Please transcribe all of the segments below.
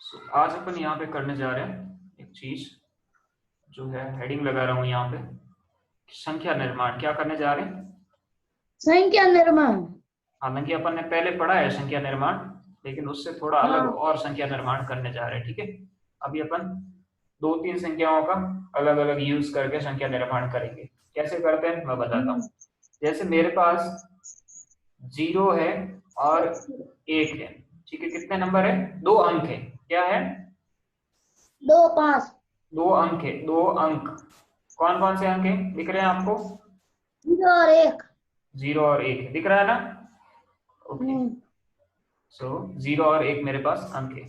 आज अपन यहाँ पे करने जा रहे हैं एक चीज जो है, हेडिंग लगा रहा हूँ यहाँ पे, संख्या निर्माण। क्या करने जा रहे हैं? संख्या निर्माण। हालांकि अपन ने पहले पढ़ा है संख्या निर्माण, लेकिन उससे थोड़ा अलग हाँ। और संख्या निर्माण करने जा रहे हैं। ठीक है, अभी अपन दो तीन संख्याओं का अलग अलग यूज करके संख्या निर्माण करेंगे। कैसे करते हैं मैं बताता हूँ। जैसे मेरे पास 0 है और 1 है। ठीक है, कितने नंबर है? 2 अंक है। क्या है? 2 5। 2 अंक है। 2 अंक। कौन कौन से अंक है दिख रहे हैं आपको? 0 और 1। 0 और 1 दिख रहा है ना? ओके, सो 0 और 1 मेरे पास अंक है।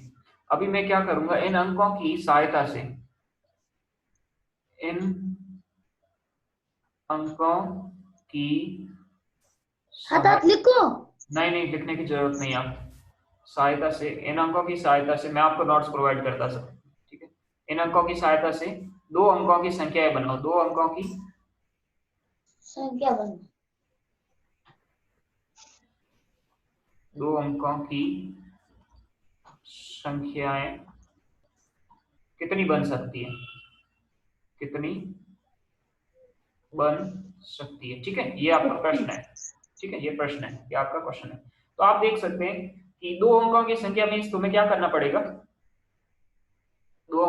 अभी मैं क्या करूंगा, इन अंकों की सहायता से, इन अंकों की हाथ सहायता, लिखो। नहीं नहीं लिखने की जरूरत नहीं। आप सहायता से, इन अंकों की सहायता से मैं आपको नोट्स प्रोवाइड करता सकता हूँ। ठीक है, इन अंकों की सहायता से दो अंकों की संख्याएं बनाओ। दो अंकों की संख्या बन। दो अंकों की संख्याएं कितनी बन सकती है? कितनी बन सकती है? ठीक है, ये आपका प्रश्न है। ठीक है, ये प्रश्न है, ये आपका क्वेश्चन है। तो आप देख सकते हैं कि दो अंकों की संख्या मीन्स तुम्हें क्या करना पड़ेगा? दो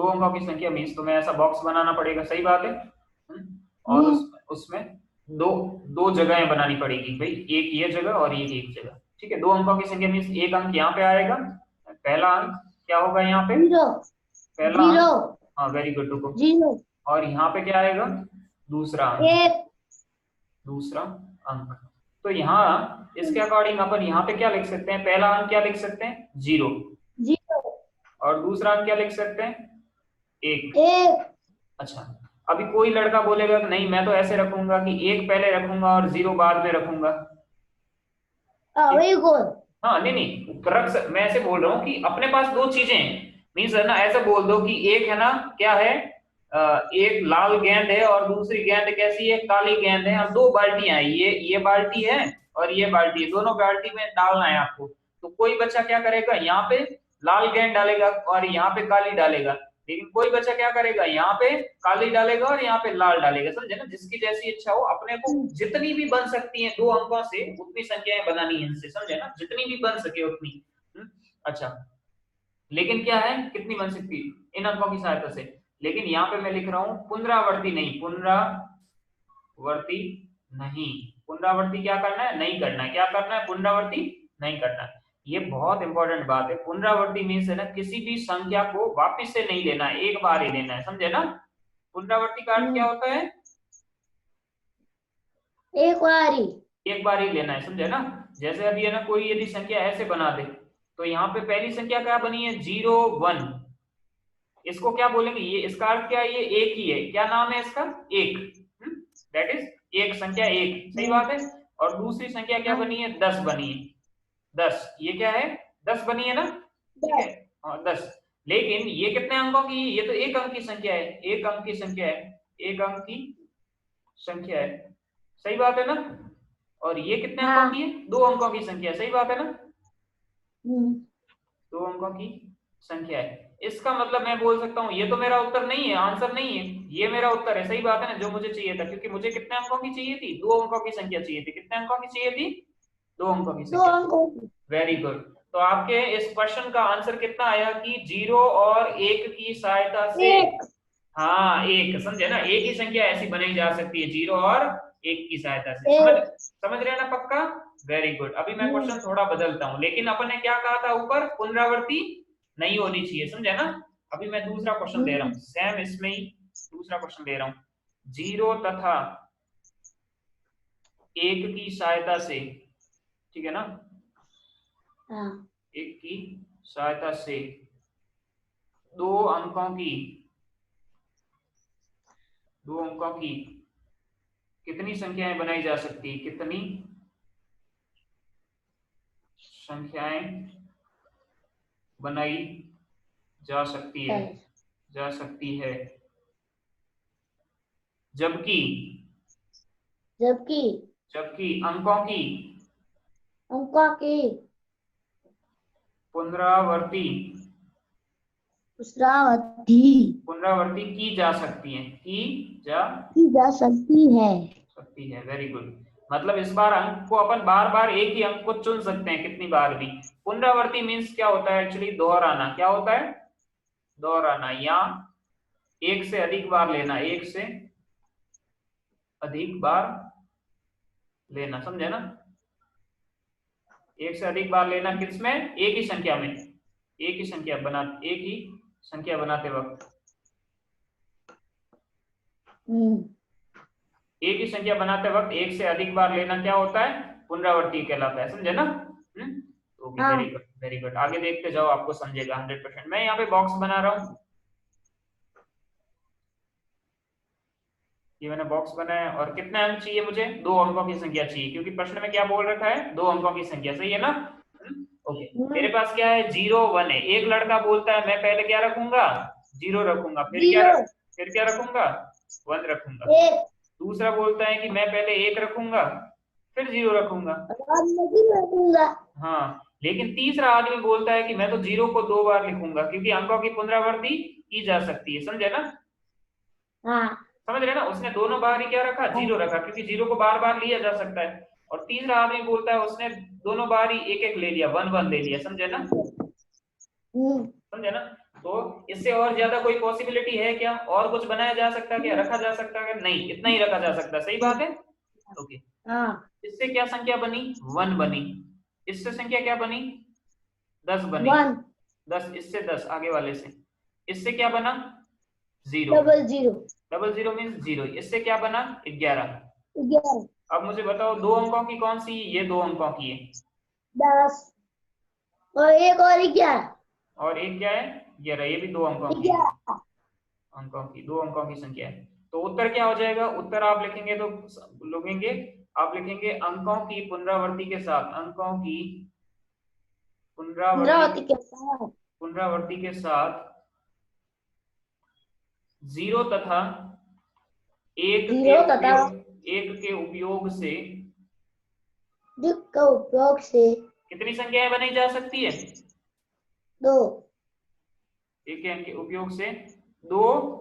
अंकों की संख्या मीन्स तुम्हें ऐसा बॉक्स बनाना पड़ेगा। सही बात है। और उसमें दो दो जगहें बनानी पड़ेगी भाई, एक ये जगह और एक जगह। ठीक है, दो अंकों की संख्या मीन्स एक अंक यहाँ पे आएगा। पहला अंक क्या होगा यहाँ पे? 0 पहला 0 अंक, हाँ वेरी गुड, रुको। 0 और यहाँ पे क्या आएगा? दूसरा अंक। 1 दूसरा अंक। तो यहाँ इसके अकॉर्डिंग अपन यहाँ पे क्या लिख सकते हैं? पहला अंक क्या लिख सकते हैं? 0। 0 और दूसरा अंक क्या लिख सकते हैं? 1। 1। अच्छा, अभी कोई लड़का बोलेगा कि नहीं मैं तो ऐसे रखूंगा कि 1 पहले रखूंगा और 0 बाद में रखूंगा। ठीक। वही गोल। हाँ नहीं नहीं मैं ऐसे बोल रहा हूँ कि अपने पास दो चीजें हैं। मीन्स है ना, ऐसे बोल दो कि एक है ना, क्या है, एक लाल गेंद है और दूसरी गेंद कैसी है? काली गेंद है। और दो बाल्टियां हैं, ये बाल्टी है और ये बाल्टी है। दोनों बाल्टी में डालना है आपको। तो कोई बच्चा क्या करेगा, यहाँ पे लाल गेंद डालेगा और यहाँ पे काली डालेगा। लेकिन कोई बच्चा क्या करेगा, यहाँ पे काली डालेगा और यहाँ पे लाल डालेगा। समझे ना? जिसकी जैसी इच्छा हो, अपने को जितनी भी बन सकती है दो अंकों से उतनी संख्याएं बनानी है इनसे। समझे ना? जितनी भी बन सके उतनी। अच्छा, लेकिन क्या है, कितनी बन सकती है? इन अंकों की सहायता से। लेकिन यहाँ पे मैं लिख रहा हूं पुनरावर्ती नहीं, पुनरावर्ती नहीं। पुनरावर्ती क्या करना है? नहीं करना है। क्या करना है? पुनरावर्ती नहीं करना है। ये बहुत इंपॉर्टेंट बात है। पुनरावर्ती मीन्स है ना, किसी भी संख्या को वापस से नहीं लेना है, एक बार ही लेना है। समझे ना? पुनरावर्ती का अर्थ क्या होता है? एक बारी। एक बार ही लेना है। समझे ना? जैसे अभी है ना, कोई यदि संख्या ऐसे बना दे, तो यहाँ पे पहली संख्या क्या बनी है? 0 1। इसको क्या बोलेंगे? ये इसका अर्थ क्या है? ये एक ही है। क्या नाम है इसका? एक। दैट इज एक, संख्या एक। सही बात है। और दूसरी संख्या क्या हाँ। बनी है? 10 बनी है। 10, ये क्या है? 10 बनी है ना? ठीक है, 10। और 10। लेकिन ये कितने अंकों की? ये तो एक अंक की संख्या है। एक अंक की संख्या है। एक अंक की संख्या है। सही बात है ना? और ये कितने अंकों की हाँ। है? दो अंकों की संख्या है। सही बात है ना? हम्म। दो अंकों की संख्या है। इसका मतलब मैं बोल सकता हूँ ये तो मेरा उत्तर नहीं है, आंसर नहीं है, ये मेरा उत्तर है। सही बात है ना? जो मुझे चाहिए था, क्योंकि मुझे कितने अंकों की चाहिए थी? दो अंकों की संख्या चाहिए थी। कितने अंकों की चाहिए थी? दो अंकों की 2 संख्या। अंकों की। Very good. तो आपके इस क्वेश्चन का आंसर कितना आया कि 0 और 1 की सहायता से, 1। हाँ एक, समझे ना? एक ही संख्या ऐसी बनाई जा सकती है 0 और 1 की सहायता से। समझ 1। समझ रहे हैं ना? पक्का? Very good. अभी मैं क्वेश्चन थोड़ा बदलता हूँ, लेकिन अपन ने क्या कहा था ऊपर? पुनरावृत्ति नहीं होनी चाहिए। समझे ना? अभी मैं दूसरा क्वेश्चन दे रहा हूँ, सेम इसमें ही दूसरा क्वेश्चन दे रहा हूँ। 0 तथा 1 की सहायता से, ठीक है ना, हाँ। 1 की सहायता से दो अंकों की, दो अंकों की कितनी संख्याएं बनाई जा सकती है? कितनी संख्याएं बनाई जा सकती है? जा सकती है जबकि, जबकि जबकि अंकों की अंकों की पुनरावर्ती पुनरावृत्ति पुनरावृत्ति की जा सकती है, की जा सकती है। Very good. मतलब इस बार अंक को अपन बार बार एक ही अंक को चुन सकते हैं कितनी बार भी। पुनरावृत्ति मीन्स क्या होता है एक्चुअली, दोहराना। क्या होता है? दोहराना, या एक से अधिक बार लेना, एक से अधिक बार लेना, समझे ना? एक से अधिक बार लेना किसमें? एक ही संख्या में, एक ही संख्या बनाते वक्त। एक ही संख्या बनाते वक्त एक से अधिक बार लेना क्या होता है? पुनरावृत्ति कहलाता है, समझे ना? ओके, हाँ। Very good, very good. आगे देखते जाओ, आपको समझेगा 100%। मैं यहाँ पे बॉक्स बना रहा हूँ, ये मैंने बॉक्स बनाया। और कितने अंक चाहिए मुझे? 2 अंकों की संख्या चाहिए, क्योंकि प्रश्न में क्या बोल रखा है? 2 अंकों की संख्या, सही है ना? ओके, मेरे पास क्या है? 0 1 है। एक लड़का बोलता है मैं पहले क्या रखूंगा? 0 रखूंगा। फिर क्या रखूंगा? 1 रखूंगा। दूसरा बोलता है कि मैं पहले 1 रखूंगा फिर 0 रखूंगा। हाँ, लेकिन तीसरा आदमी बोलता है कि मैं तो 0 को 2 बार लिखूंगा, क्योंकि अंकों की पुनरावृत्ति की जा सकती है, समझे ना? हाँ। समझ रहे ना? उसने दोनों बार ही क्या रखा? 0 रखा, क्योंकि 0 को बार बार लिया जा सकता है। और तीसरा आदमी बोलता है उसने दोनों बार ही एक एक ले लिया, 1 1 ले लिया, समझे ना? समझे ना? तो इससे और ज्यादा कोई पॉसिबिलिटी है क्या? और कुछ बनाया जा सकता है क्या? रखा जा सकता है? नहीं, इतना ही रखा जा सकता है, सही बात है। ओके, इससे क्या संख्या बनी? 1 बनी। इससे संख्या क्या बनी? 10 बनी। 10, इससे 10 आगे वाले से। इससे क्या बना? 0। Double 0 means 0। इससे क्या बना? 11। अब मुझे बताओ 2 अंकों की कौन सी? ये 2 अंकों की है। 10 और एक और 11। और एक क्या है? 11। ये भी 2 अंकों की है। अंकों की 2 अंकों की संख्या है। तो उत्तर क्या हो जाएगा? उत्तर आप लिखेंगे तो आप लिखेंगे अंकों की पुनरावृत्ति के साथ, अंकों की पुनरावृत्ति के साथ 0 तथा 1 के उपयोग से कितनी संख्याएं बनाई जा सकती है? 2। एक के अंक के उपयोग से दो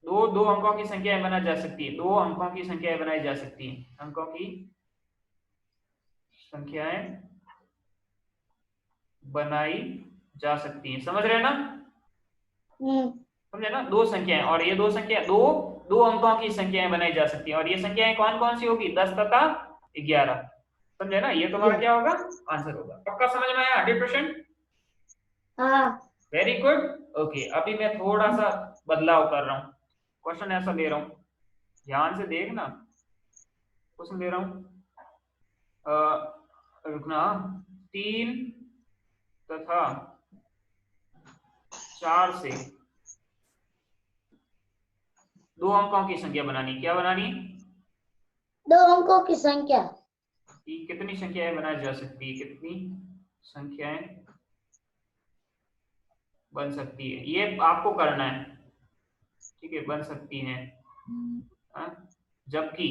दो अंकों की संख्याएं बनाई जा सकती है। 2 अंकों की संख्याएं बनाई जा सकती है। अंकों की संख्याएं बनाई जा सकती है, समझ रहे ना? समझे ना? 2 संख्याएं, और ये 2 संख्या दो अंकों की संख्याएं बनाई जा सकती है। और ये संख्याएं कौन कौन सी होगी? 10 तथा 11, समझे ना? ये तुम्हारा क्या होगा? आंसर होगा। पक्का समझ में आया? 100%? Very good. ओके, अभी मैं थोड़ा सा बदलाव कर रहा हूँ। क्वेश्चन ऐसा ले रहा हूँ, ध्यान से देखना। क्वेश्चन ले रहा हूँ, रुकना, 3 तथा 4 से 2 अंकों की संख्या बनानी। क्या बनानी? 2 अंकों की संख्या। कितनी संख्याएं बनाई जा सकती है? कितनी संख्याएं बन सकती है, ये आपको करना है, ठीक है? बन सकती हैं। जबकि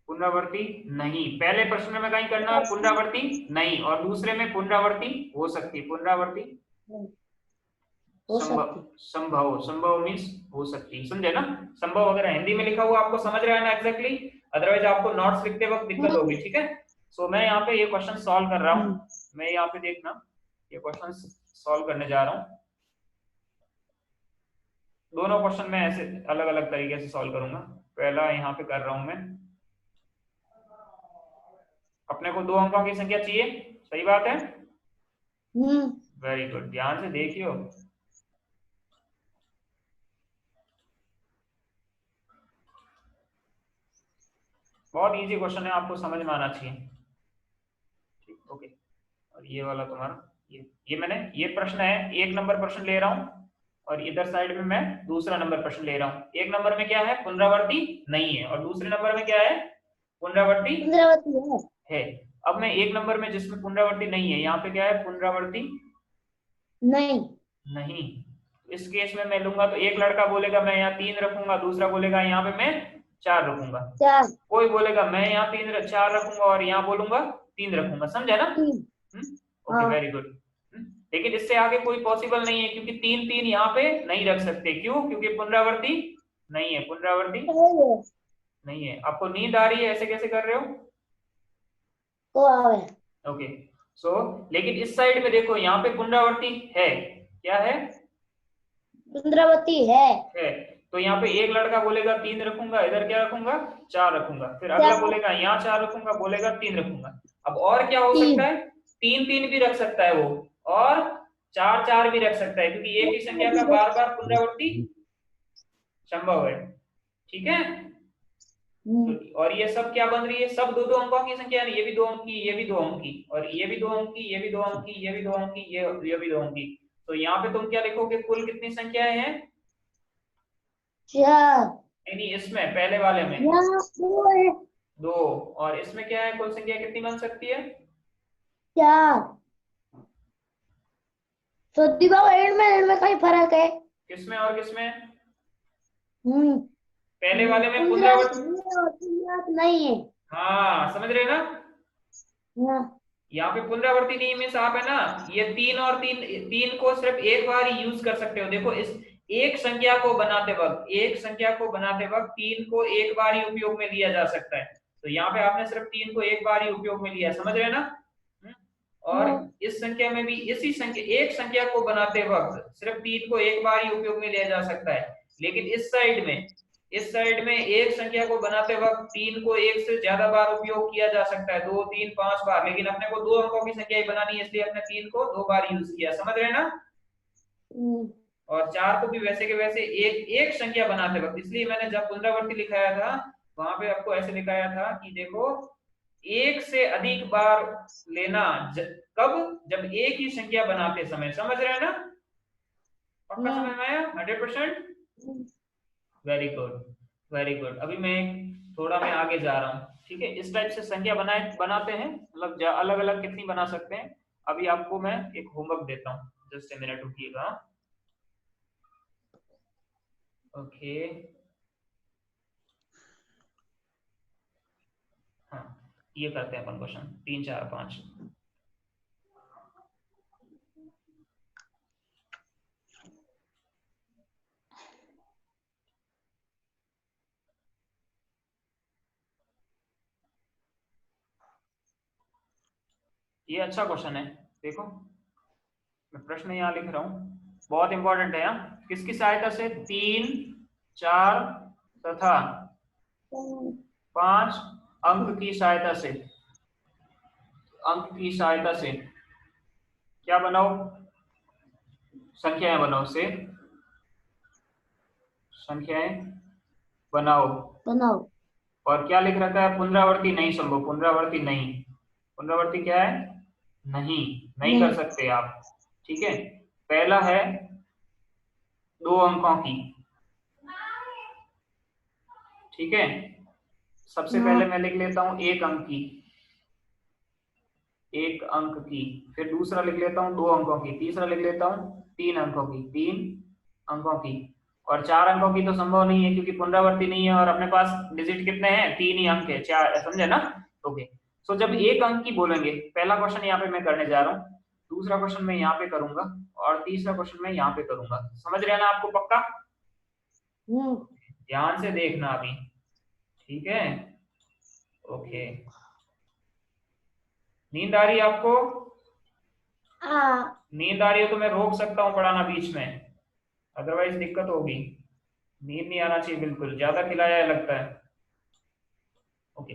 पुनरावृत्ति नहीं। पहले प्रश्न में कहीं करना है पुनरावृत्ति नहीं, और दूसरे में पुनरावृत्ति हो सकती है। पुनरावृत्ति संभव मीन्स हो सकती है, समझे ना? संभव अगर हिंदी में लिखा हुआ आपको समझ रहा है ना एग्जैक्टली, अदरवाइज आपको नोट्स लिखते वक्त दिक्कत होगी, ठीक है? सो मैं यहाँ पे ये क्वेश्चन सॉल्व कर रहा हूँ। मैं यहाँ पे देखना, ये क्वेश्चन सॉल्व करने जा रहा हूँ। दोनों क्वेश्चन मैं ऐसे अलग अलग तरीके से सॉल्व करूंगा। पहला यहाँ पे कर रहा हूं मैं। अपने को 2 अंकों की संख्या चाहिए, सही बात है? वेरी गुड, ध्यान से देखियो। बहुत इजी क्वेश्चन है, आपको समझ में आना चाहिए, ठीक? ओके, और ये वाला तुम्हारा ये मैंने ये प्रश्न है, 1 नंबर प्रश्न ले रहा हूँ, और इधर साइड में मैं दूसरा नंबर प्रश्न ले रहा हूँ। 1 नंबर में क्या है? पुनरावृत्ति नहीं है, और दूसरे नंबर में क्या है? पुनरावृत्ति है। अब मैं 1 नंबर में जिसमें पुनरावृत्ति नहीं है, यहाँ पे क्या है? पुनरावृत्ति नहीं। इस केस में मैं लूंगा तो एक लड़का बोलेगा मैं यहाँ 3 रखूंगा, दूसरा बोलेगा यहाँ पे मैं 4 रखूंगा। 4 कोई बोलेगा मैं यहाँ 4 रखूंगा और यहाँ बोलूंगा 3 रखूंगा, समझे ना? 3। ओके, हाँ वेरी गुड। लेकिन इससे आगे कोई पॉसिबल नहीं है, क्योंकि 3 3 यहाँ पे नहीं रख सकते। क्यों? क्योंकि पुनरावृत्ति नहीं है, पुनरावृत्ति सही है। नहीं है। आपको नींद आ रही है, ऐसे कैसे कर रहे हो? को आवे ओके, सो लेकिन इस साइड में देखो, यहाँ पे पुनरावृत्ति है। क्या है? पुनरावृत्ति है। है। तो यहाँ पे एक लड़का बोलेगा 3 रखूंगा, इधर क्या रखूंगा? 4 रखूंगा। फिर अगला 4 बोलेगा यहाँ 4 रखूंगा, बोलेगा 3 रखूंगा। अब और क्या हो सकता 3 है? 3 3 भी रख सकता है वो, और 4 4 भी रख सकता है, क्योंकि एक ही संख्या का बार बार पुनरावृत्ति संभव है। ठीक है? और ये सब क्या बन रही है? सब दो दो अंकों की संख्या है। ये भी 2 अंक की, ये भी 2 अंक की, और ये भी 2 अंक की, ये भी 2 अंक की, ये भी 2 अंक की, ये भी 2 अंक की। तो यहाँ पे तुम क्या लिखोगे? कुल कितनी संख्याएं हैं? 4 नहीं, इसमें पहले वाले में यहाँ 2 है। 2, और इसमें क्या है? कुल संख्या कितनी बन सकती है? 4 तो दिमाग एंड में कहीं फर्क है। किसमें और किसमें? पहले वाले में पुनरावृत्ति पुनरावृत्ति। और पुनरावृत्ति नहीं है। हाँ, समझ रहे ना? हाँ यहाँ पे पुनरावृत्ति नहीं मीन्स आप है ना, ये 3 और 3 3 को सिर्फ एक बार ही यूज कर सकते हो। देखो, इस एक संख्या को बनाते वक्त, 3 को एक बार ही उपयोग में लिया जा सकता है। तो यहाँ पे आपने सिर्फ 3 को एक बार ही उपयोग में लिया, समझ रहे हैं ना? और इस संख्या में भी इसी संख्या, एक संख्या को बनाते वक्त सिर्फ 3 को एक बार ही उपयोग में लिया जा सकता है। लेकिन इस साइड में एक संख्या को बनाते वक्त 3 को एक से ज्यादा बार उपयोग किया जा सकता है, 2 3 5 बार। लेकिन अपने को 2 अंकों की संख्या ही बनानी है, इसलिए अपने 3 को 2 बार यूज किया, समझ रहे हैं ना? और 4 को भी वैसे के वैसे एक एक संख्या बनाते वक्त, इसलिए मैंने जब पुनरावृत्ति लिखाया था वहां पे आपको ऐसे लिखाया था कि देखो, एक से अधिक बार लेना कब? जब एक ही संख्या बनाते समय, समझ रहे हैं ना? पक्का समझ में आया? 100%? Very good, very good. अभी मैं थोड़ा मैं आगे जा रहा हूँ। ठीक है, इस टाइप से संख्या बनाते हैं, मतलब अलग अलग कितनी बना सकते हैं। अभी आपको मैं एक होमवर्क देता हूँ, जस्ट ए मिनट रुकिएगा। ओके, हाँ, ये करते हैं अपन क्वेश्चन 3 4 5। ये अच्छा क्वेश्चन है, देखो मैं प्रश्न यहाँ लिख रहा हूँ, बहुत इंपॉर्टेंट है। यहाँ किसकी सहायता से? 3 4 तथा 5 अंक की सहायता से, क्या बनाओ? संख्याएं बनाओ से, संख्याएं बनाओ। और क्या लिख रखा है? पुनरावृत्ति नहीं संभव, पुनरावृत्ति नहीं, पुनरावृत्ति क्या है? नहीं कर सकते आप। ठीक है, पहला है 2 अंकों की। ठीक है, सबसे पहले मैं लिख लेता हूं 1 अंक की, 1 अंक की। फिर दूसरा लिख लेता हूं 2 अंकों की, तीसरा लिख लेता हूं 3 अंकों की, 3 अंकों की। और 4 अंकों की तो संभव नहीं है, क्योंकि पुनरावृत्ति नहीं है और अपने पास डिजिट कितने हैं? 3 ही अंक है, 4, समझे ना? ओके, सो जब 1 अंक की बोलेंगे, पहला क्वेश्चन यहाँ पे मैं करने जा रहा हूँ, दूसरा क्वेश्चन मैं यहाँ पे करूंगा, और तीसरा क्वेश्चन मैं यहाँ पे करूंगा। समझ रहे हैं ना आपको? पक्का ध्यान से देखना अभी। ठीक है, ओके। नींद आ रही है आपको? नींद आ रही है तो मैं रोक सकता हूँ पढ़ाना बीच में, अदरवाइज दिक्कत होगी। नींद नहीं आना चाहिए बिल्कुल, ज्यादा खिलाया है लगता है। ओके,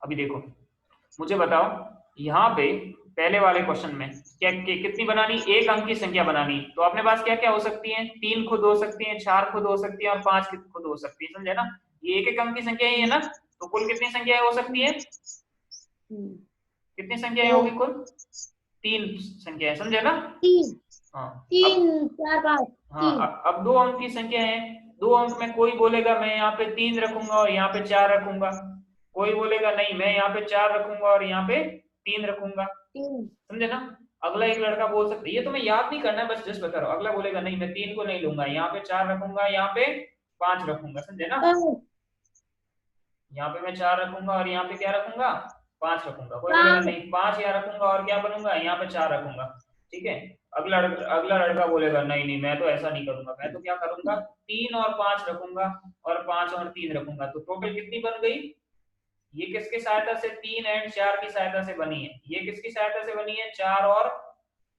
अभी देखो, मुझे बताओ यहाँ पे पहले वाले क्वेश्चन में क्या कितनी बनानी? 1 अंक की संख्या बनानी। तो अपने पास क्या क्या हो सकती है? 3 खुद हो सकती है, 4 खुद हो सकती है, और 5 खुद हो सकती है, समझे ना? ये 1 1 अंक की संख्या ही है ना, तो कुल कितनी संख्याएं हो सकती है? कितनी संख्याएं होगी कुल? 3 संख्याएं, समझे ना? 3 हाँ 3 4 5 हाँ, 3 अब 2 अंक की संख्या है। 2 अंक में कोई बोलेगा मैं यहाँ पे 3 रखूंगा और यहाँ पे 4 रखूंगा, कोई बोलेगा नहीं मैं यहाँ पे 4 रखूंगा और यहाँ पे 3 रखूंगा, समझे ना? अगला एक लड़का बोल सकता है, ये तो मैं याद नहीं करना है, बस जस्ट बता रहा हूँ। अगला बोलेगा नहीं मैं 3 को नहीं लूंगा, यहाँ पे 4 रखूंगा, यहाँ पे 5 रखूंगा, समझे ना? यहाँ पे मैं 4 रखूंगा और यहाँ पे क्या रखूंगा, 5 रखूंगा। कोई बोलेगा 5। नहीं 5 यहाँ रखूंगा और क्या बनूंगा, यहाँ पे 4 रखूंगा। ठीक है, अगला लड़का बोलेगा नहीं नहीं मैं तो ऐसा नहीं करूंगा, मैं तो क्या करूंगा, 3 और 5 रखूंगा और 5 और 3 रखूंगा। तो टोटल कितनी बन गई, ये किसकी सहायता से, 3 एंड 4 की सहायता से बनी है, ये किसकी सहायता से बनी है, 4 और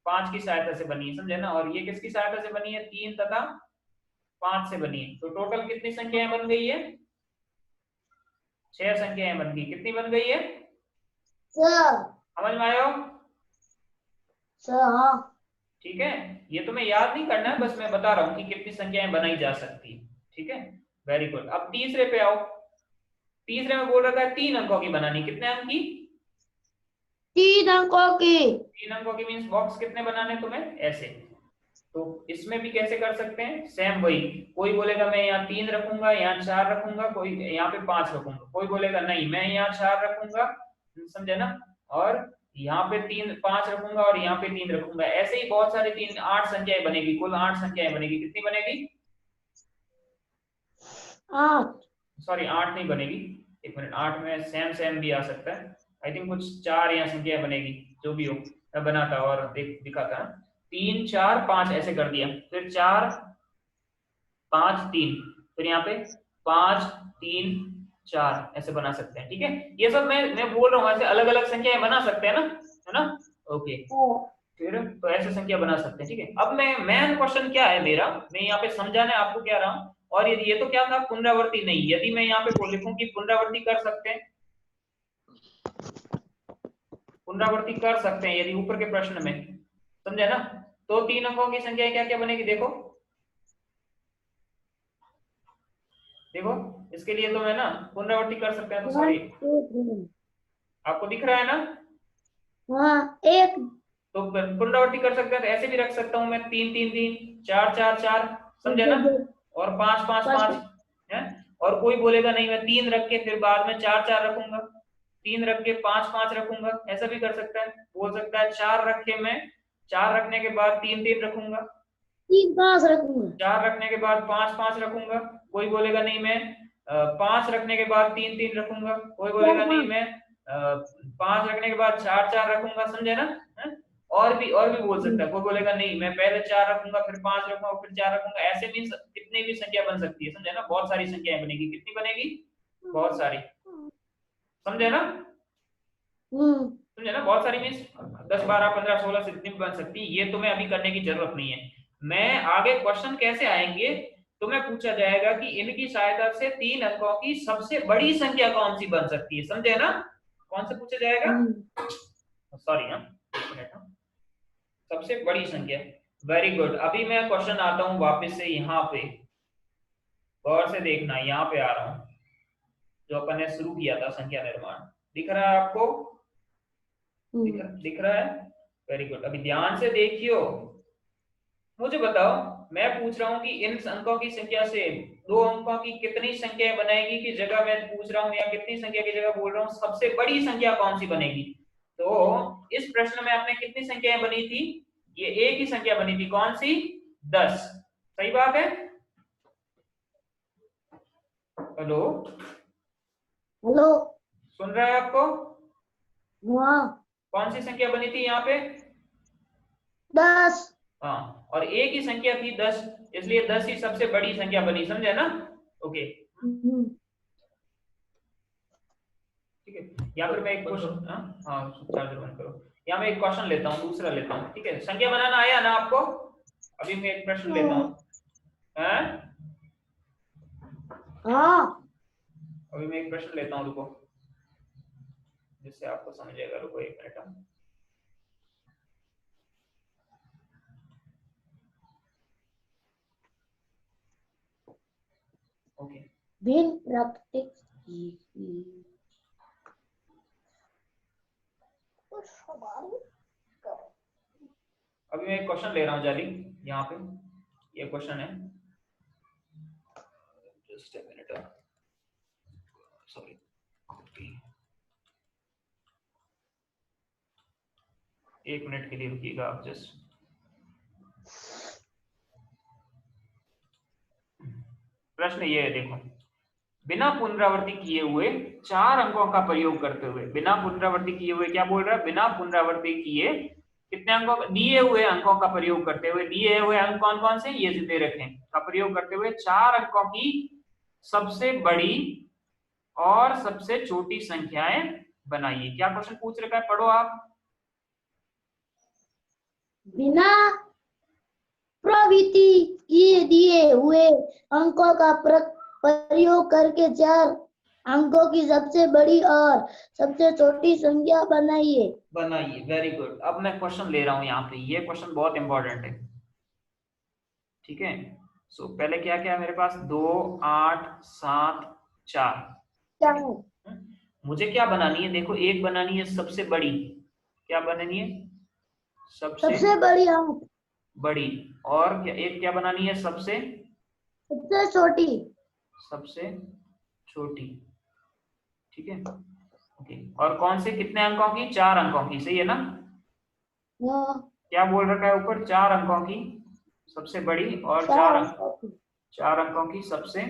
5 की सहायता से बनी है, समझे ना। और ये किसकी सहायता से बनी है, 3 तथा 5 से बनी है। तो टोटल कितनी संख्याएं बन गई है, 6 संख्याएं बन गई। कितनी बन गई है, सर। समझ में आयो, सर हाँ। ठीक है। ये तुम्हें याद नहीं करना है, बस मैं बता रहा हूँ कि कितनी संख्याएं बनाई जा सकती है। ठीक है, वेरी गुड। अब तीसरे पे आओ। तीसरे में बोल रखा है 3 अंकों की बनानी, कितने अंक की, 3 अंकों की। 3 अंकों की मीन्स बॉक्स कितने बनाने तुम्हें, ऐसे। तो इसमें भी कैसे कर सकते हैं, सेम वही। कोई बोलेगा मैं यहाँ 3 रखूंगा, यहाँ 4 रखूंगा, कोई यहाँ पे 5 रखूंगा, कोई बोलेगा नहीं मैं यहाँ 4 रखूंगा, समझे ना, और यहाँ पे 3 5 रखूंगा और यहाँ पे 3 रखूंगा। ऐसे ही बहुत सारी 3 8 संख्याएं बनेगी, कुल 8 संख्याएं बनेगी। कितनी बनेगी, 8। सॉरी 8 नहीं बनेगी, एक मिनट, 8 में सेम सेम भी आ सकता है। आई थिंक कुछ 4 या संख्याएं बनेगी, जो भी हो मैं बनाता और दिखाता। 3 4 5 ऐसे कर दिया, फिर 4 5 3, फिर यहाँ पे 5 3 4 ऐसे बना सकते हैं। ठीक है, ये सब मैं बोल रहा हूँ, ऐसे अलग अलग संख्याएं बना सकते हैं ना, है ना। ओके, फिर तो ऐसे संख्या बना सकते हैं। ठीक है, अब मैं मेन क्वेश्चन क्या है मेरा, मैं यहाँ पे समझाने आपको क्या रहा हूँ। और ये तो क्या था, पुनरावृत्ति नहीं। यदि मैं यहाँ पे लिखूं कि पुनरावृत्ति कर सकते हैं, पुनरावृत्ति कर सकते हैं यदि ऊपर के प्रश्न में, समझे ना। तो 3 अंकों की संख्या क्या क्या बनेगी, देखो देखो, इसके लिए तो मैं ना पुनरावृत्ति कर सकते हैं। तो 1 सॉरी, 2 3। आपको दिख रहा है ना। हाँ एक। तो पुनरावृत्ति कर सकते हैं, तो ऐसे भी रख सकता हूं मैं, 3 3 3 4 4 4, समझे ना, और 5 5 5 है। और कोई बोलेगा नहीं मैं 3 रख के फिर बाद में 4 4 रखूंगा, 3 रख के 5 5 रखूंगा, ऐसा भी कर सकता है। बोल सकता है 4 रख के मैं 4 रखने के बाद 3 3 रखूंगा, 3 5 रखूंगा। 4 रखने के बाद 5 5 रखूंगा। कोई बोलेगा नहीं मैं 5 रखने के बाद 3 3 रखूंगा, कोई बोलेगा नहीं मैं 5 रखने के बाद 4 4 रखूंगा, समझे ना, है? और भी बोल सकता है। कोई बोलेगा नहीं मैं पहले 4 रखूंगा फिर 5 रखूंगा फिर 4 रखूंगा। ऐसे मीन्स कितनी भी संख्या बन सकती है, समझे ना, बहुत सारी संख्याएं बनेगी। कितनी बनेगी, बहुत सारी, समझे ना, हम्म। समझे ना, बहुत सारी मीन्स 10 12 15 16 से इतनी भी बन सकती है। ये तुम्हें अभी करने की जरूरत नहीं है। मैं आगे क्वेश्चन कैसे आएंगे, तुम्हें पूछा जाएगा कि इनकी सहायता से 3 अंकों की सबसे बड़ी संख्या कौन सी बन सकती है, समझे ना, कौन से पूछा जाएगा, सॉरी हाँ, एक मिनट हाँ। सबसे बड़ी संख्या, वेरी गुड। अभी मैं क्वेश्चन आता हूँ वापस से यहाँ पे, गौर से देखना, यहाँ पे आ रहा हूँ, जो अपन ने शुरू किया था संख्या निर्माण। दिख रहा है आपको, दिख रहा है, वेरी गुड। अभी ध्यान से देखियो, मुझे बताओ, मैं पूछ रहा हूँ कि इन अंकों की संख्या से 2 अंकों की कितनी संख्या बनेगी की जगह मैं पूछ रहा हूँ, या कितनी संख्या की जगह बोल रहा हूँ सबसे बड़ी संख्या कौन सी बनेगी। तो इस प्रश्न में आपने कितनी संख्याएं बनी थी, ये एक ही संख्या बनी थी, कौन सी, 10। सही बात है, हेलो, हेलो। सुन रहा है आपको, हाँ कौन सी संख्या बनी थी यहाँ पे, 10। हाँ, और एक ही संख्या थी 10, इसलिए 10 ही सबसे बड़ी संख्या बनी, समझे ना। ओके, ठीक है। या फिर मैं एक क्वेश्चन, हाँ चार्जर बंद करो, या मैं एक क्वेश्चन लेता हूँ, दूसरा लेता हूँ। ठीक है, संख्या बनाना आया ना आपको। अभी मैं एक प्रश्न लेता हूँ, हाँ अभी मैं एक प्रश्न लेता हूँ, रुको, जिससे आपको समझेगा। रुको एक मिनट, ओके। भिन्न प्राकृतिक अभी मैं एक क्वेश्चन ले रहा हूँ जाली, यहाँ पे ये क्वेश्चन है, जस्ट अ मिनट, सॉरी, एक मिनट के लिए रुकिएगा आप जस्ट। प्रश्न ये है, देखो, बिना पुनरावृत्ति किए हुए 4 अंकों का प्रयोग करते हुए, बिना पुनरावृत्ति किए हुए, क्या बोल रहा है, बिना पुनरावृत्ति किए कितने अंकों, दिए हुए अंकों का प्रयोग करते हुए, दिए हुए अंक कौन कौन से, ये दे रखे हैं, का प्रयोग करते हुए 4 अंकों की सबसे बड़ी और सबसे छोटी संख्याएं बनाइए। क्या क्वेश्चन पूछ रखा है, पढ़ो आप। बिना प्रवृत्ति किए दिए हुए अंकों का प्रयोग करके 4 अंकों की सबसे बड़ी और सबसे छोटी संख्या बनाइए। बनाइए, वेरी गुड। अब मैं क्वेश्चन ले रहा हूं यहाँ पे, ये क्वेश्चन बहुत इंपॉर्टेंट है, ठीक है। सो पहले क्या क्या है मेरे पास, 2 8 7 4। क्या है? मुझे क्या बनानी है, देखो एक बनानी है सबसे बड़ी, क्या बनानी है, सबसे बड़ी अंक, बड़ी, और क्या, एक क्या बनानी है, सबसे सबसे छोटी, सबसे छोटी, ठीक है, ओके। और कौन से, कितने अंकों की, 4 अंकों की, सही है ना। हाँ, क्या बोल रखा है ऊपर, 4 अंकों की सबसे बड़ी और 4 अंकों की 4 अंकों की सबसे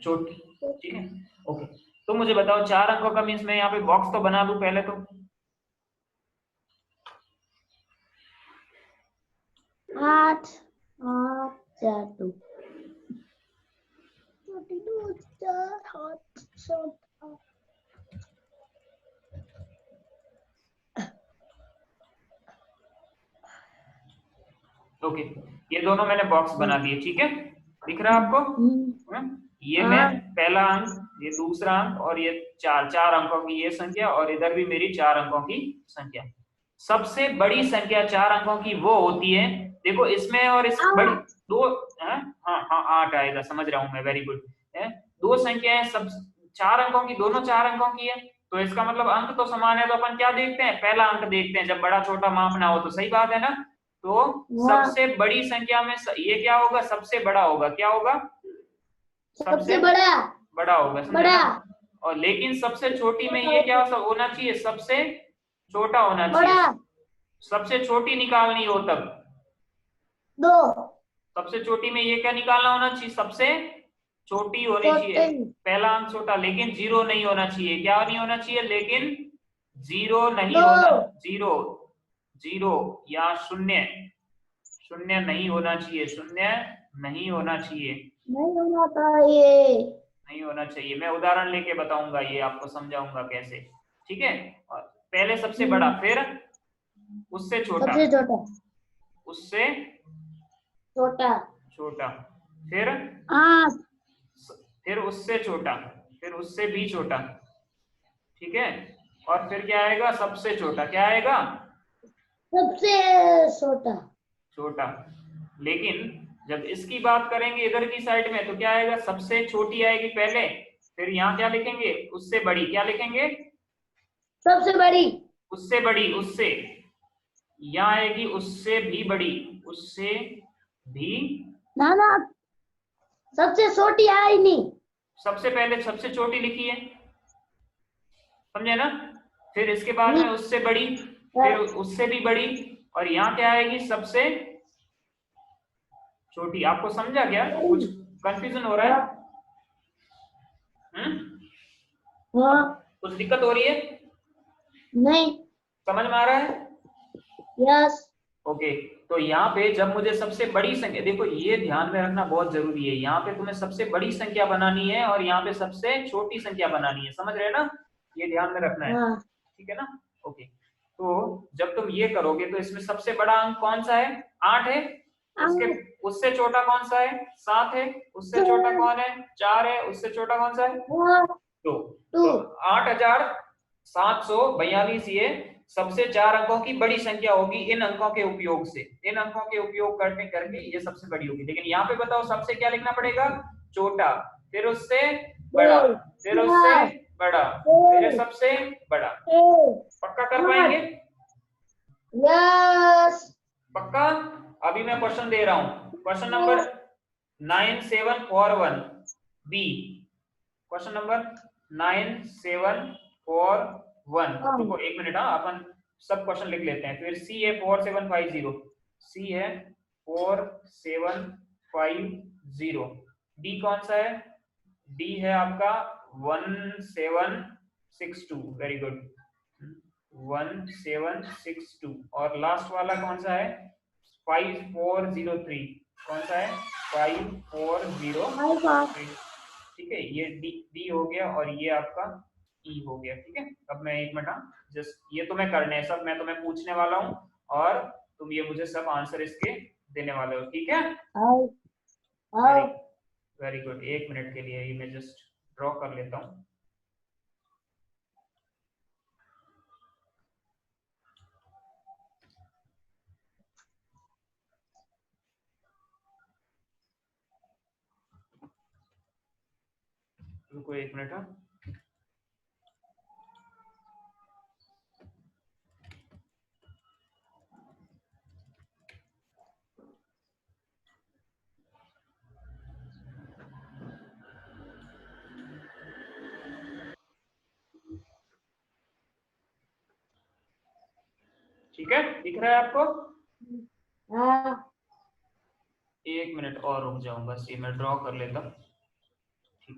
छोटी, ठीक है, ओके। तो मुझे बताओ 4 अंकों का मीन्स, मैं यहाँ पे बॉक्स तो बना दूं पहले तो, 8 8 4 2 छोटी 2 4 8 7 8। ओके। ये दोनों मैंने बॉक्स बना दिए, ठीक है, दिख रहा है आपको। ये मैं पहला अंक, ये दूसरा अंक, और ये 4 अंकों की ये संख्या, और इधर भी मेरी 4 अंकों की संख्या। सबसे बड़ी संख्या 4 अंकों की वो होती है, देखो इसमें और इस बड़ी दो, हाँ हाँ 8 आएगा, समझ रहा हूं मैं, वेरी गुड है। दो संख्याएं सब 4 अंकों की, दोनों 4 अंकों की है, तो इसका मतलब अंक तो समान है, तो अपन क्या देखते हैं, पहला अंक देखते हैं, जब बड़ा छोटा मापना हो तो, सही बात है ना। तो सबसे बड़ी संख्या में ये क्या होगा, सबसे बड़ा होगा, क्या होगा, सबसे बड़ा बड़ा होगा, समझे ना। और लेकिन सबसे छोटी में ये क्या होना चाहिए, सबसे छोटा होना चाहिए, सबसे छोटी निकालनी हो तब, 2 सबसे छोटी में ये क्या निकालना होना चाहिए, सबसे छोटी होनी चाहिए, पहला अंक छोटा, लेकिन 0 नहीं होना चाहिए, क्या नहीं होना चाहिए, लेकिन 0 नहीं होना, 0 0 या शून्य, शून्य नहीं होना चाहिए, शून्य नहीं होना चाहिए, नहीं होना चाहिए, नहीं होना चाहिए। मैं उदाहरण लेके बताऊंगा, ये आपको समझाऊंगा कैसे, ठीक है। और पहले सबसे बड़ा, फिर उससे छोटा, सबसे छोटा, उससे छोटा, छोटा, फिर 8, फिर उससे छोटा, फिर उससे भी छोटा, ठीक है। और फिर क्या आएगा, सबसे छोटा, क्या आएगा, सबसे छोटा, छोटा। लेकिन जब इसकी बात करेंगे इधर की साइड में, तो क्या आएगा, सबसे छोटी आएगी पहले, फिर यहाँ क्या लिखेंगे, उससे बड़ी, क्या लिखेंगे, सबसे बड़ी, उससे बड़ी, उससे, यहाँ आएगी उससे भी बड़ी, उससे भी, ना ना, सबसे छोटी आई नहीं, सबसे पहले सबसे छोटी लिखी है, समझे ना। फिर इसके बाद में उससे बड़ी, फिर उससे भी बड़ी, और यहाँ क्या आएगी, सबसे छोटी। आपको समझा क्या, कुछ कंफ्यूजन हो रहा है, कुछ दिक्कत हो रही है, नहीं, समझ में आ रहा है, यस, ओके। तो यहाँ पे जब मुझे सबसे बड़ी संख्या, देखो ये ध्यान में रखना बहुत जरूरी है, यहाँ पे तुम्हें सबसे बड़ी संख्या बनानी है और यहाँ पे सबसे छोटी संख्या बनानी है, समझ रहे हैं ना, ये ध्यान में रखना है, ठीक है ना, ओके। तो जब तुम ये करोगे तो इसमें सबसे बड़ा अंक कौन सा है, 8 है, उसके उससे छोटा कौन सा है, 7 है, उससे छोटा कौन है, 4 है, उससे छोटा कौन सा है, 2। तो 8742 ये सबसे 4 अंकों की बड़ी संख्या होगी, इन अंकों के उपयोग से, इन अंकों के उपयोग करने करके ये सबसे बड़ी होगी। लेकिन यहाँ पे बताओ, सबसे क्या लिखना पड़ेगा, छोटा, फिर उससे बड़ा, फिर उससे बड़ा, फिर सबसे बड़ा। पक्का कर पाएंगे, यस, पक्का। अभी मैं क्वेश्चन दे रहा हूं, question number 9741 B, question number 9741, रुको एक मिनट, हाँ अपन सब क्वेश्चन लिख लेते हैं। फिर सी है 4750, सी है 4750, डी कौन सा है? डी है आपका 1762। Very good, 1762। और लास्ट वाला कौन सा है? 5403। कौन सा है? 5403। ठीक है, ये डी डी हो गया और ये आपका ई हो गया। ठीक है, अब मैं एक मिनट, जस्ट ये तुम्हें करने हैं सब, मैं तुम्हें पूछने वाला हूँ और तुम ये मुझे सब आंसर इसके देने वाले हो। ठीक है, वेरी वेरी गुड। एक मिनट के लिए ये मैं जस्ट ड्रॉ कर लेता हूँ। रुको एक मिनट। ठीक है, दिख रहा है आपको? हाँ। एक मिनट और रुक जाऊं, बस ये मैं ड्रॉ कर लेता हूँ। ठीक है,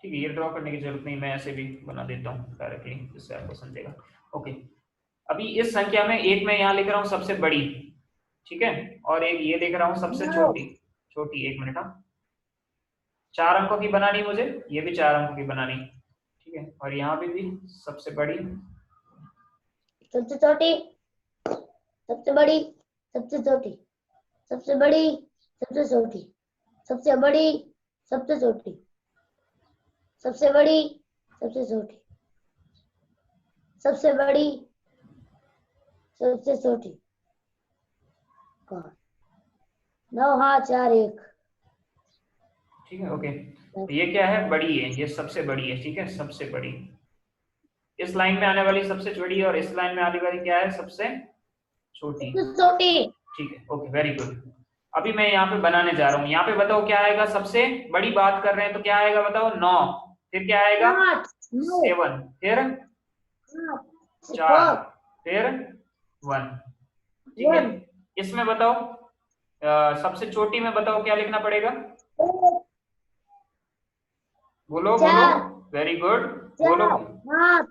ठीक है, ये ड्रॉ करने की जरूरत नहीं, मैं ऐसे भी बना देता हूँ डायरेक्टली, जिससे आपको समझेगा। ओके, अभी इस संख्या में एक मैं यहाँ लिख रहा हूँ सबसे बड़ी, ठीक है, और एक ये देख रहा हूँ सबसे छोटी। छोटी, एक मिनट। हाँ, 4 अंकों की बनानी मुझे, ये भी 4 अंकों की बनानी। ठीक है, और यहाँ पे भी सबसे बड़ी, सबसे छोटी, सबसे बड़ी, सबसे छोटी, सबसे बड़ी, सबसे छोटी, सबसे बड़ी, सबसे छोटी, सबसे बड़ी, सबसे छोटी, सबसे बड़ी, सबसे छोटी। 9 हाँ 4 1। ठीक है, ओके। ये क्या है? बड़ी है, ये सबसे बड़ी है। ठीक है, सबसे बड़ी, इस लाइन में आने वाली सबसे बड़ी, और इस लाइन में आने वाली क्या है? सबसे छोटी। सबसे छोटी। ठीक है, ओके, वेरी गुड। अभी मैं यहाँ पे बनाने जा रहा हूँ, यहाँ पे बताओ क्या आएगा? सबसे बड़ी बात कर रहे हैं तो क्या आएगा बताओ? 9। फिर क्या आएगा? 8 9 7। फिर 8 4। फिर 1। ठीक है, 1 इसमें बताओ सबसे छोटी में बताओ क्या लिखना पड़ेगा? बोलो बोलो। 4 वेरी गुड, बोलो। 4 8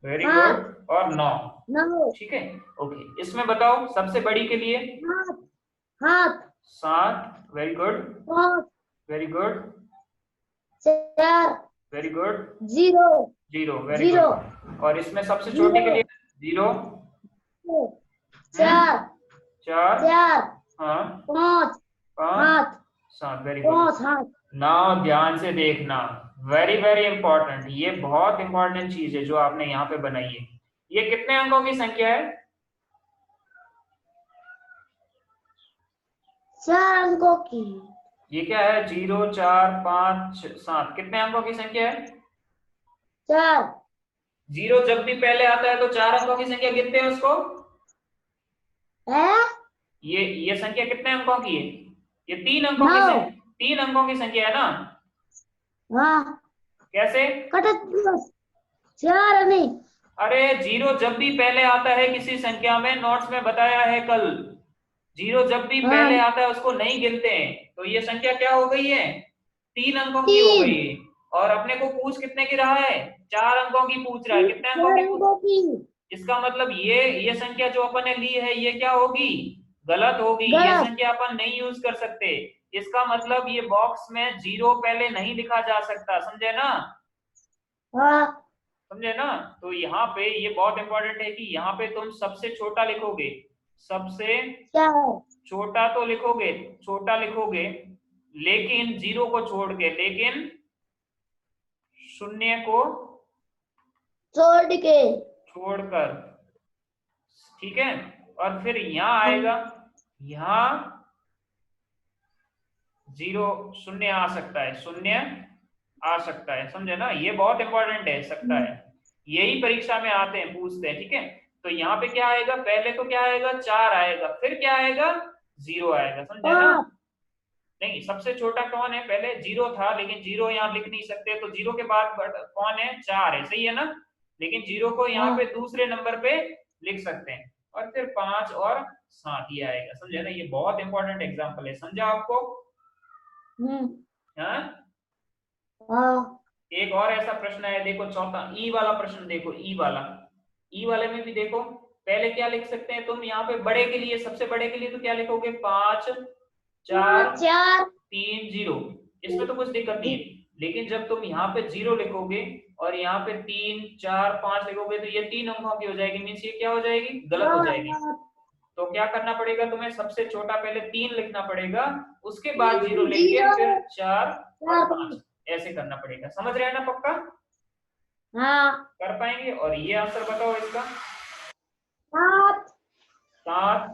वेरी 8 गुड, और 9। 9 ठीक है, ओके, इसमें बताओ सबसे बड़ी के लिए? 8 7। Very good, 5 very good, 4 very good. 0 0, very 0 good. और इसमें सबसे छोटी के लिए? 0। 4 4। 4 हाँ, 5 5 8 7, वेरी गुड। 5 8। नाउ ध्यान से देखना, वेरी वेरी इंपॉर्टेंट, ये बहुत इंपॉर्टेंट चीज है जो आपने यहाँ पे बनाई है। ये कितने अंकों की संख्या है? 4 अंकों की। ये क्या है? 0 4 5 7, कितने अंकों की संख्या है? 4 0 जब भी पहले आता है तो 4 अंकों की संख्या गिनते हैं उसको। है। ये संख्या कितने अंकों की है? ये 3 अंकों की 9 3 अंकों की संख्या है ना? हाँ कैसे? कटत 4 नहीं। अरे 0 जब भी पहले आता है किसी संख्या में, नोट्स में बताया है कल, 0 जब भी हाँ पहले आता है उसको नहीं गिनते हैं। तो ये संख्या क्या हो गई है? 3 अंकों की हो 3 गई है। और अपने को पूछ कितने की रहा है? 4 अंकों की पूछ रहा है। कितने अंकों 4 की अंकों की। इसका मतलब ये संख्या जो अपन ने ली है ये क्या होगी? गलत होगी। ये गलत। संख्या अपन नहीं यूज कर सकते। इसका मतलब ये बॉक्स में 0 पहले नहीं लिखा जा सकता, समझे ना? हाँ समझे ना? तो यहाँ पे ये बहुत इंपॉर्टेंट है कि यहाँ पे तुम सबसे छोटा लिखोगे, सबसे क्या है? छोटा तो लिखोगे, छोटा लिखोगे, लेकिन 0 को छोड़ के, लेकिन शून्य को छोड़ के। छोड़कर। ठीक है, और फिर यहाँ आएगा, यहाँ 0 शून्य आ सकता है, शून्य आ सकता है, समझे ना? ये बहुत इंपॉर्टेंट है, सकता है, यही परीक्षा में आते हैं, पूछते हैं। ठीक है, तो यहाँ पे क्या आएगा? पहले तो क्या आएगा? 4 आएगा, फिर क्या आएगा? 0 आएगा, समझे ना? नहीं, सबसे छोटा कौन है? पहले 0 था, लेकिन 0 यहाँ लिख नहीं सकते, तो 0 के बाद कौन है? 4 है, सही है ना? लेकिन 0 को यहाँ पे दूसरे नंबर पे लिख सकते हैं। और फिर 5 और 7 ये आएगा। समझे ना, ये बहुत इंपॉर्टेंट एग्जांपल है, समझा आपको? हाँ, हाँ एक और ऐसा प्रश्न है, देखो चौथा ई वाला प्रश्न, देखो ई वाला। ई वाले में भी देखो, पहले क्या लिख सकते हैं तुम यहाँ पे बड़े के लिए, सबसे बड़े के लिए तो क्या लिखोगे, 5 4 4 3 0। इसमें तो कुछ दिक्कत नहीं है, लेकिन जब तुम यहाँ पे 0 लिखोगे और यहाँ पे 3 4 5 लिखोगे तो ये 3 अंकों की हो जाएगी, मीन्स ये क्या हो जाएगी, गलत हो जाएगी। तो क्या करना पड़ेगा तुम्हें, सबसे छोटा पहले 3 लिखना पड़ेगा, उसके बाद 0 लिख के फिर 4 और 5 ऐसे करना पड़ेगा। समझ रहे हैं ना पक्का? हाँ कर पाएंगे? और ये आंसर बताओ इसका, 7 7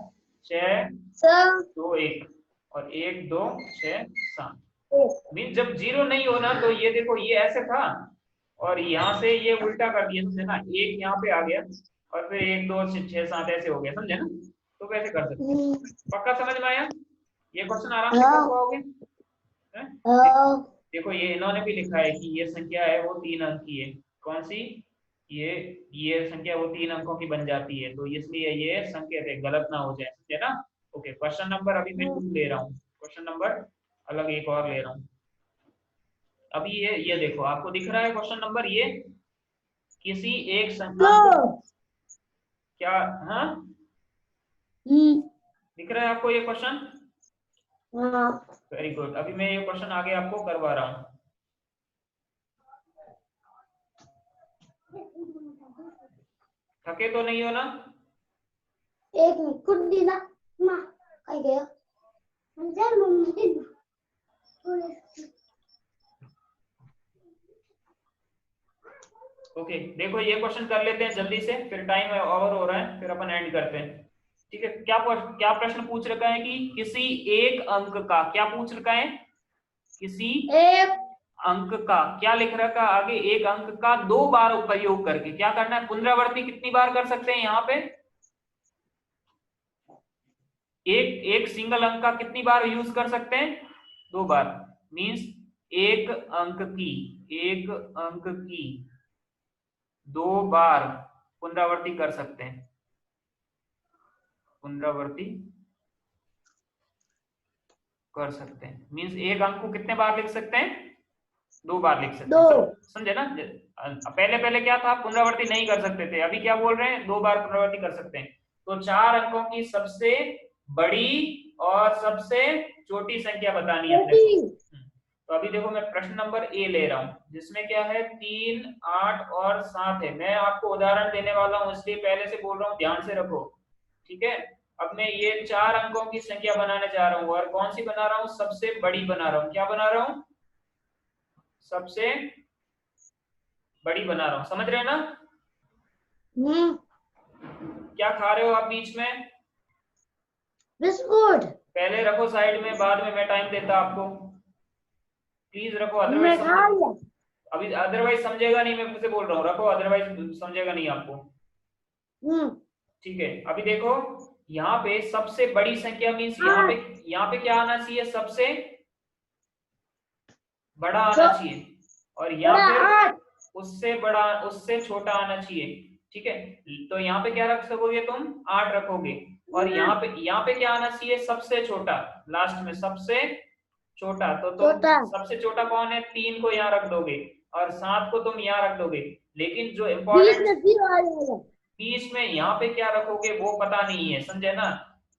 6 7 2 1 और 1 2 6 7। मीन जब 0 नहीं होना तो ये देखो ये ऐसे था और यहाँ से ये उल्टा कर दिया, समझे ना, एक यहाँ पे आ गया और फिर 1 2 6 7 ऐसे हो गया, समझे ना? तो कैसे कर सकते हैं? पक्का समझ में आया? ये क्वेश्चन आराम से कर पाओगे? देखो ये इन्होंने भी लिखा है कि ये संख्या है वो 3 अंक की है, कौन सी, ये संख्या वो 3 अंकों की बन जाती है, तो इसलिए ये संकेत है, गलत ना हो जाए, समझे ना? ओके, क्वेश्चन नंबर अभी मैं 2 ले रहा हूँ, क्वेश्चन नंबर अलग एक और ले रहा हूँ। अभी ये देखो, आपको दिख रहा है क्वेश्चन नंबर, ये किसी एक संख्या क्या, हाँ दिख रहा है आपको ये क्वेश्चन? वेरी गुड, अभी मैं ये क्वेश्चन आगे आपको करवा रहा हूँ। थके तो नहीं हो ना? एक मिनट कुछ दिना माँ कहीं गया ओके देखो ये क्वेश्चन कर लेते हैं जल्दी से, फिर टाइम ओवर हो रहा है, फिर अपन एंड करते हैं। ठीक है, क्या प्रश्न पूछ रखा है कि किसी एक अंक का, क्या पूछ रखा है, किसी एक अंक का, क्या लिख रखा है आगे, एक अंक का 2 बार उपयोग करके क्या करना है, पुनरावृत्ति कितनी बार कर सकते हैं यहाँ पे, एक सिंगल अंक का कितनी बार यूज कर सकते हैं, 2 बार। मींस एक अंक की 2 बार पुनरावृत्ति कर सकते हैं, पुनरावृत्ति कर सकते हैं, मींस एक अंक को कितने बार लिख सकते हैं, 2 बार लिख सकते हैं, समझे ना? पहले पहले क्या था, पुनरावृत्ति नहीं कर सकते थे, अभी क्या बोल रहे हैं, 2 बार पुनरावृत्ति कर सकते हैं। तो 4 अंकों की सबसे बड़ी और सबसे छोटी संख्या बतानी है अपने को। तो अभी देखो मैं प्रश्न नंबर ए ले रहा हूं, जिसमें क्या है, 3 8 और 7 है। मैं आपको उदाहरण देने वाला हूं, इसलिए पहले से बोल रहा हूं, ध्यान से रखो, ठीक है? अब मैं ये 4 अंकों की संख्या बनाने जा रहा हूँ, और कौन सी बना रहा हूँ, सबसे बड़ी बना रहा हूँ। क्या बना रहा हूँ, सबसे बड़ी बना रहा हूँ, समझ रहे हैं ना? क्या खा रहे हो आप बीच में? बिस्कुट पहले रखो साइड में, बाद में मैं टाइम देता आपको, प्लीज रखो, अदरवाइज अभी अदरवाइज समझेगा नहीं, मैं फिर से बोल रहा हूँ, रखो, अदरवाइज समझेगा नहीं आपको। ठीक है, अभी देखो यहाँ पे सबसे बड़ी संख्या मीन्स यहाँ पे क्या आना चाहिए, सबसे बड़ा आना चाहिए, और यहाँ पे उससे बड़ा उससे छोटा आना चाहिए, ठीक है? तो यहाँ पे क्या रख सकोगे तुम, 8 रखोगे, और यहाँ पे क्या आना चाहिए, सबसे छोटा, लास्ट में सबसे छोटा, तो तुम सबसे छोटा कौन है, 3 को यहाँ रख दोगे और 7 को तुम यहाँ रख दोगे, लेकिन जो इम्पोर्टेंट बीच में यहाँ पे क्या रखोगे वो पता नहीं है, समझे ना?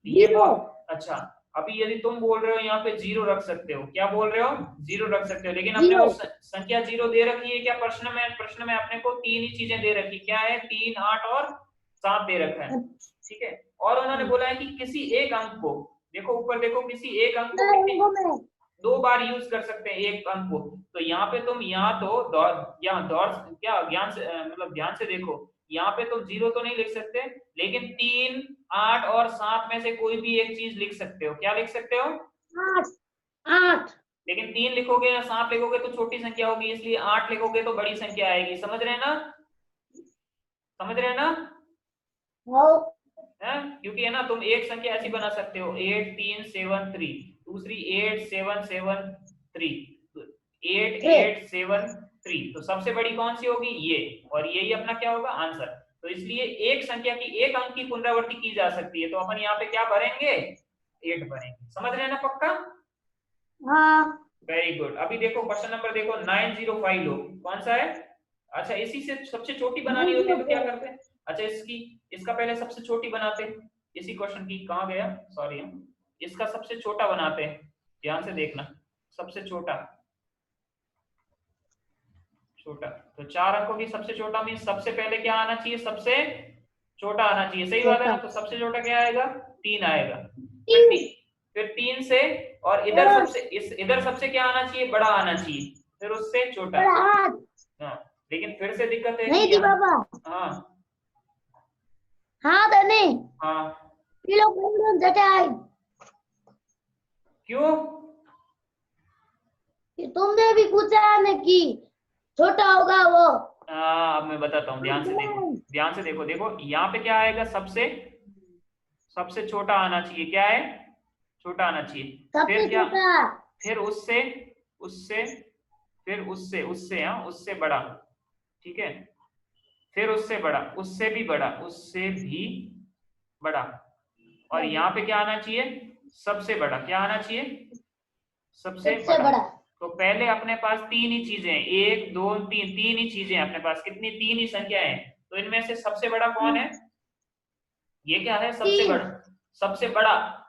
ये बहुत अच्छा। अभी यदि तुम बोल रहे हो यहाँ पे 0 रख सकते हो, क्या बोल रहे हो, 0 रख सकते हो, लेकिन अपने को संख्या 0 दे रखी है क्या, प्रश्न में अपने को 3 ही चीजें दे रखी, क्या है, 3 8 और 7 दे रखा है, ठीक है? और उन्होंने बोला है कि किसी एक अंक को, देखो ऊपर देखो, किसी एक अंक को 2 बार यूज कर सकते हैं एक अंक को। तो यहाँ पे तुम दौड़ क्या ज्ञान से मतलब ध्यान से देखो, यहाँ पे तुम 0 तो नहीं लिख सकते, लेकिन 3 8 और 7 में से कोई भी एक चीज लिख सकते हो। क्या लिख सकते हो, 8। लेकिन 3 लिखोगे या 7 लिखोगे तो छोटी संख्या होगी, इसलिए 8 लिखोगे तो बड़ी संख्या आएगी। समझ रहे हैं ना, समझ रहे हैं ना? क्योंकि है ना, तुम एक संख्या ऐसी बना सकते हो, 8 3 7 3, दूसरी 8 7 7 3, 8 8 7 3, तो सबसे बड़ी कौन सी होगी, ये, और यही अपना क्या होगा, आंसर। तो इसलिए एक संख्या की एक अंक की पुनरावृत्ति की जा सकती है, तो अपन यहाँ पे क्या भरेंगे, 8 भरेंगे। समझ रहे हैं ना पक्का? हाँ वेरी गुड। अभी देखो क्वेश्चन नंबर देखो 905 लो, कौन सा है? अच्छा इसी से सबसे छोटी बनानी होती है तो क्या करते हैं? अच्छा इसका पहले सबसे छोटी बनाते हैं, इसी क्वेश्चन की, कहाँ गया, सॉरी, इसका सबसे छोटा बनाते हैं, ध्यान से देखना, सबसे छोटा छोटा, तो 4 अंकों की सबसे छोटा मीन सबसे पहले क्या आना चाहिए, सबसे छोटा आना चाहिए, सही बात है ना? तो सबसे छोटा क्या आएगा, 3 आएगा, फिर 3 से, और इधर सबसे क्या आना चाहिए, बड़ा आना चाहिए, फिर उससे छोटा। हाँ लेकिन फिर से दिक्कत है नहीं कि थी पापा। हाँ हाँ धने हाँ, किलो जटाई क्यों? कि तुमने भी पूछा ने कि छोटा होगा वो। अब मैं बताता हूँ, ध्यान से देखो, ध्यान से देखो, देखो यहाँ पे क्या आएगा, सबसे सबसे छोटा आना चाहिए, क्या है, छोटा आना चाहिए, सबसे फिर क्या, छोटा फिर उससे उससे फिर उससे उससे हाँ उससे बड़ा, ठीक है, फिर उससे बड़ा, उससे भी बड़ा, उससे भी बड़ा, और यहाँ पे क्या आना चाहिए, सबसे बड़ा, क्या आना चाहिए, सबसे सबसे बड़ा। बड़ा। तो पहले अपने पास 3 ही चीजें हैं, 1 2 3, 3 ही चीजें हैं अपने पास, कितनी, 3 ही संख्या है, तो इनमें से सबसे बड़ा कौन है, ये क्या है, सबसे 3 बड़ा, सबसे बड़ा,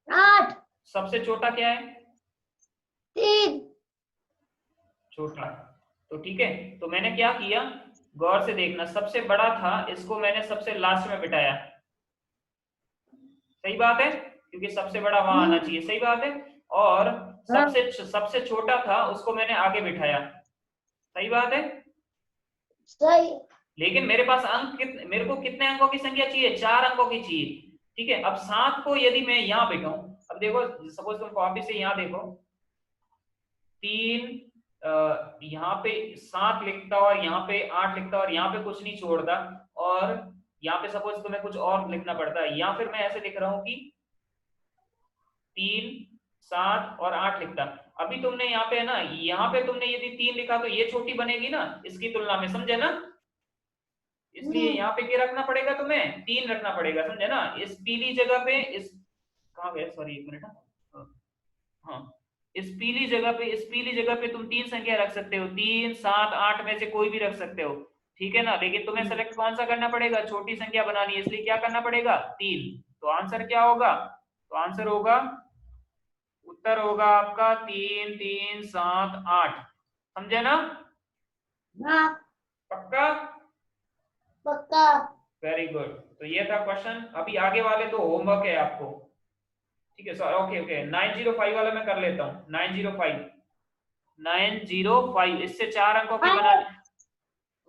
8 सबसे छोटा क्या है, 3 छोटा। तो ठीक है, तो मैंने क्या किया, गौर से देखना, सबसे बड़ा था इसको मैंने सबसे लास्ट में बिठाया, सही बात है, क्योंकि सबसे बड़ा वहां आना चाहिए, सही बात है, और हाँ सबसे छोटा था उसको मैंने आगे बिठाया, सही बात है। सही। लेकिन मेरे पास अंक कितने, मेरे को कितने अंकों की संख्या चाहिए, 4 अंकों की चाहिए, ठीक है। अब 7 को यदि मैं यहाँ बिठाऊं, अब देखो सपोज तुम कॉपी से यहाँ देखो, 3 यहाँ पे 7 लिखता और यहाँ पे 8 लिखता और यहाँ पे कुछ नहीं छोड़ता, और यहाँ पे सपोज तुम्हें कुछ और लिखना पड़ता है, या फिर मैं ऐसे लिख रहा हूँ कि 3 7 और 8 लिखता। अभी तुमने यहाँ पे है ना, यहाँ पे तुमने यदि 3 लिखा तो ये छोटी बनेगी ना इसकी तुलना में, समझे ना? इसलिए यहाँ पे क्या रखना पड़ेगा, तुम्हें 3 रखना पड़ेगा, समझे ना? इस पीली जगह पे, इस कहाँ गया, सॉरी एक मिनट, हाँ इस पीली जगह पे तुम 3 संख्या रख सकते हो, 3 7 8 में से कोई भी रख सकते हो, ठीक है ना? लेकिन तुम्हें सेलेक्ट कौन सा करना पड़ेगा, छोटी संख्या बनानी है, इसलिए क्या करना पड़ेगा, 3। तो आंसर क्या होगा, तो आंसर होगा, उत्तर होगा आपका 3 3 7 8, समझे ना? हाँ पक्का? पक्का। Very good. तो ये था क्वेश्चन, अभी आगे वाले तो होमवर्क है आपको, ठीक है सर, ओके ओके। 905 वाला मैं कर लेता हूँ, 905 इससे 4 अंकों की बना,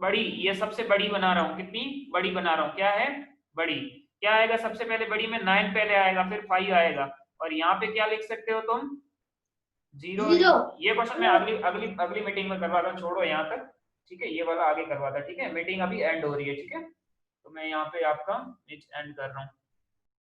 बड़ी, ये सबसे बड़ी बना रहा हूँ, कितनी बड़ी बना रहा हूँ, क्या है, बड़ी, क्या आएगा सबसे पहले, बड़ी में 9 पहले आएगा, फिर 5 आएगा, और यहाँ पे क्या लिख सकते हो तुम, 0। 0 ये क्वेश्चन मैं अगली अगली अगली मीटिंग में करवाता हूँ, छोड़ो यहाँ तक, ठीक है, ये वाला आगे करवाता, ठीक है, मीटिंग अभी एंड हो रही है, ठीक है, तो मैं यहाँ पे आपका एंड कर रहा हूँ।